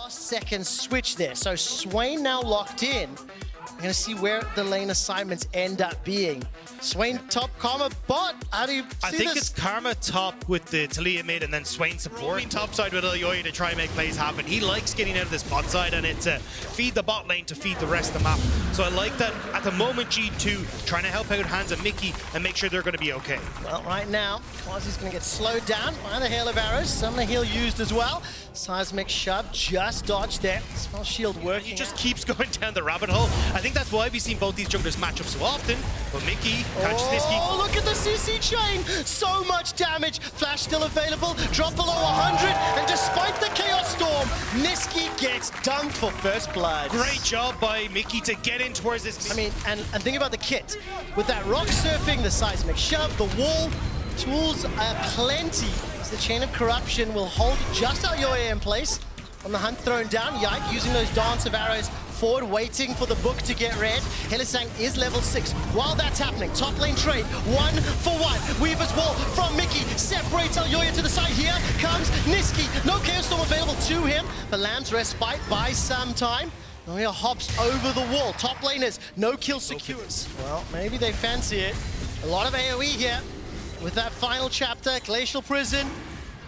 Last-second switch there. So Swain now locked in. We're going to see where the lane assignments end up being. Swain top, Karma bot. How do you see I think this? it's Karma top with the Taliyah mid and then Swain support. Top side with Elyoya to try and make plays happen. He likes getting out of this bot side and it's feed the bot lane to feed the rest of the map. So I like that at the moment G2 trying to help out Hands and Mickey and make sure they're going to be okay. Well, right now, Carzzy's going to get slowed down by the hail of arrows. Some of the heal used as well. Seismic shove just dodged there. Spell shield working. He just keeps going down the rabbit hole. I think that's why we've seen both these junglers match up so often. But Mickey catches Nisqy. Oh, look at the CC chain! So much damage. Flash still available. Drop below 100. And despite the Chaos Storm, Nisqy gets dunked for first blood. Great job by Mickey to get in towards this. I mean, and think about the kit. With that rock surfing, the seismic shove, the wall, tools are plenty. As the chain of corruption will hold just Elyoya in place. On the hunt thrown down, Yike using those dance of arrows forward, waiting for the book to get read. Hylissang is level 6. While that's happening, top lane trade, 1-for-1. Weaver's wall from Mickey separates Elyoya to the side. Here comes Nisqy. No Chaos Storm available to him, but lands respite by some time. Elyoya hops over the wall. Top laners, no kill secures. Well, maybe they fancy it. A lot of AoE here with that final chapter, Glacial Prison.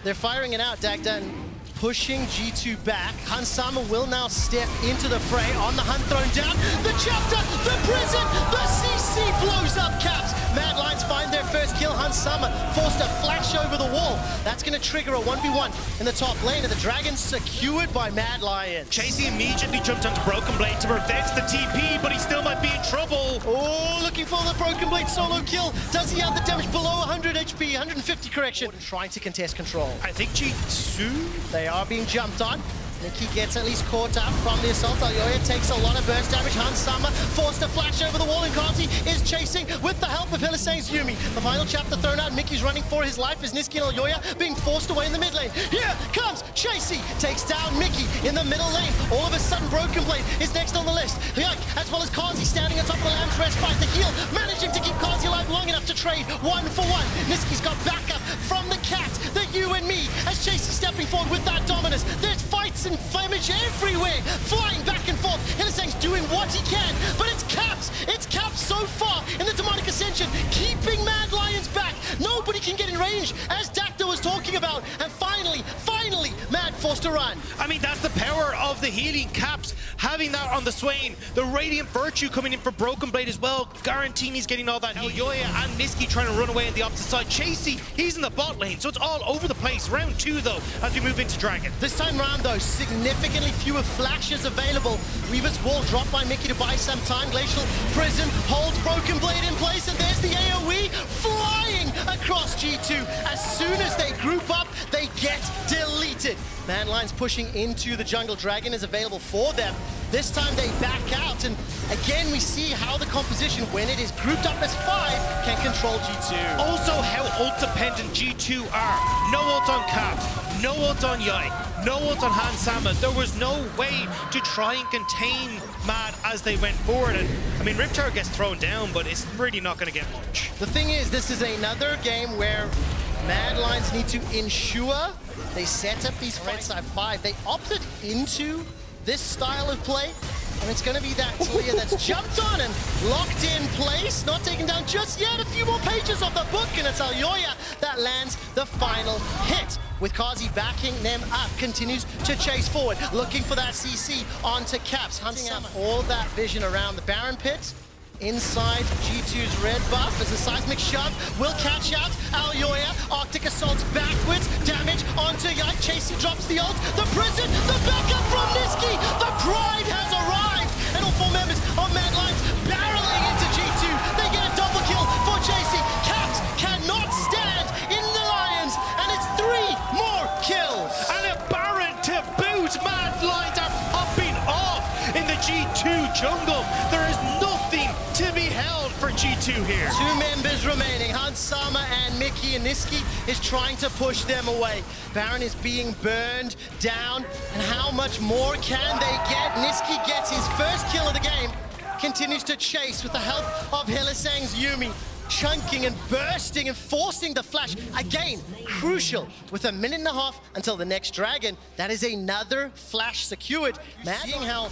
They're firing it out, Dagda, and pushing G2 back. Hansama will now step into the fray on the hunt thrown down. The chapter, the prison, the CC blows up Caps. Mad Lions find their first kill. Hansama forced a flash over the wall. That's going to trigger a 1v1 in the top lane, and the Dragon's secured by Mad Lions. Chasy immediately jumps onto Broken Blade to prevent the TP, but he still might be in trouble. Oh, looking for the Broken Blade solo kill. Does he have the damage below 100 HP, 150 correction? Trying to contest control. I think G2? They are being jumped on. Mickey gets at least caught up from the assault. Elyoya takes a lot of burst damage. Hansama forced to flash over the wall, and Carzzy is chasing with the help of Hylissang's Yuumi. The final chapter thrown out. Mickey's running for his life as Nisqy and Elyoya being forced away in the mid lane. Here comes Chasy, takes down Mickey in the middle lane. All of a sudden, Broken Blade is next on the list. Yike, as well as Carzzy standing on top of the Lamb's respite. The heal, managing to keep Carzzy alive long enough to trade 1-for-1. Nisqy's got backup from the cat, the you and me, as Chasy stepping forward with that dominance. There's fights and flamage everywhere, flying back and forth. Hylissang's doing what he can, but it's Caps. It's Caps so far in the Demonic Ascension, keeping Mad Lions back. Nobody can get in range, as Dagda was talking about. And finally, Mad forced to run. I mean, that's the power of the healing Caps, having that on the Swain. The Radiant Virtue coming in for Broken Blade as well, guaranteeing he's getting all that. Elyoya and Nisqy trying to run away on the opposite side. Chasy, he's in the bot lane, so it's all over the place. Round 2, though, as we move into Dragon. This time round, though, significantly fewer flashes available. Weaver's wall dropped by Mickey to buy some time. Glacial Prison holds Broken Blade in place, and there's the AoE flying across G2. As soon as they group up, they get deleted. Mad Lions pushing into the jungle. Dragon is available for them. This time they back out, and again we see how the composition, when it is grouped up as 5, can control G2. Also how ult dependent G2 are. No ult on Caps, no ult on Yike, no ult on Hansama. There was no way to try and contain Mad as they went forward. And I mean, Riptar gets thrown down, but it's really not going to get much. The thing is, this is another game where Mad Lions need to ensure they set up these right side 5. They opted into this style of play, and it's going to be that Taliyah that's jumped on and locked in place, not taken down just yet. A few more pages of the book, and it's Elyoya that lands the final hit. With Carzzy backing them up, continues to chase forward, looking for that CC onto Caps, hunting out all that vision around the Baron pit. Inside G2's red buff as the seismic shove will catch out Elyoya. Arctic assaults backwards, damage onto Yike. Chasy drops the ult. The prison, the backup from Nisqy. The pride has arrived, and all 4 members of Mad Lions barreling into G2. They get a double kill for Chasy. Caps cannot stand in the Lions, and it's 3 more kills. And a Baron to boot. Mad Lions are popping off in the G2 jungle. There is nothing to be held for G2 here. 2 members remaining. Hansama and Mickey, and Nisqy is trying to push them away. Baron is being burned down, and how much more can they get? Nisqy gets his first kill of the game, continues to chase with the help of Hylissang's Yuumi. chunking and bursting and forcing the flash. Again, crucial with a minute and a half until the next dragon. That is another flash secured. Seeing how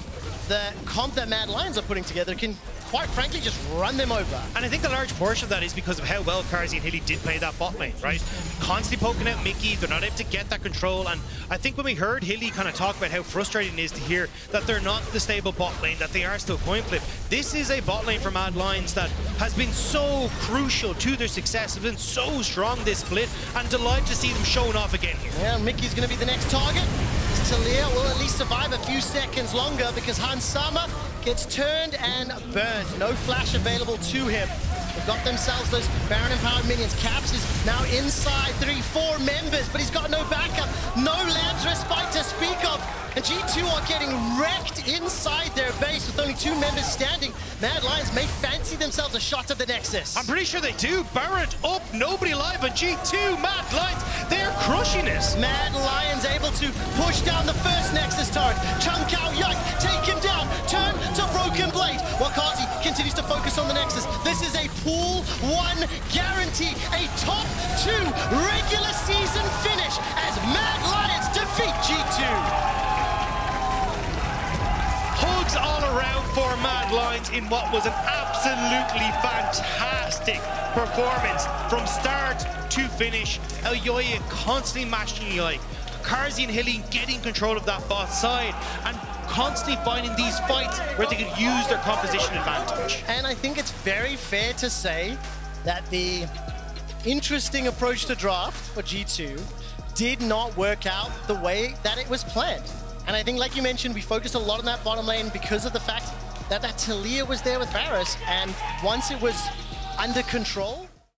the comp that Mad Lions are putting together can quite frankly just run them over. And I think a large portion of that is because of how well Carzzy and Hilly did play that bot lane, right? Constantly poking out Mickey, they're not able to get that control. And I think when we heard Hilly kind of talk about how frustrating it is to hear that they're not the stable bot lane, that they are still coin flip, this is a bot lane for Mad Lions that has been so crucial to their success, has been so strong this split, and delighted to see them showing off again here. Yeah, Mickey's going to be the next target. Taliyah will at least survive a few seconds longer because Hansama gets turned and burned. No flash available to him. They've got themselves those Baron empowered minions. Caps is now inside 3-4 members, but he's got no backup. No Labs respite to speak of. And G2 are getting wrecked inside their base with only 2 members standing. Mad Lions may fancy themselves a shot at the Nexus. I'm pretty sure they do. Baron up, nobody alive, and G2, Mad Lions, they're crushing this. Mad Lions able to push down the first Nexus turret. Chunk out Yike, take him down, turn to Broken Blade. While Carzzy continues to focus on the Nexus. This is a pool 1 guarantee, a top 2 regular season finish as Mad Lions defeat G2. Hugs all around for Mad Lions in what was an absolutely fantastic performance from start to finish. Elyoya constantly matching Yike. Carzzy and Hilly getting control of that bot side and constantly finding these fights where they could use their composition advantage. And I think it's very fair to say that the interesting approach to draft for G2 did not work out the way that it was planned. And I think, like you mentioned, we focused a lot on that bottom lane because of the fact that Taliyah was there with Varus, and once it was under control,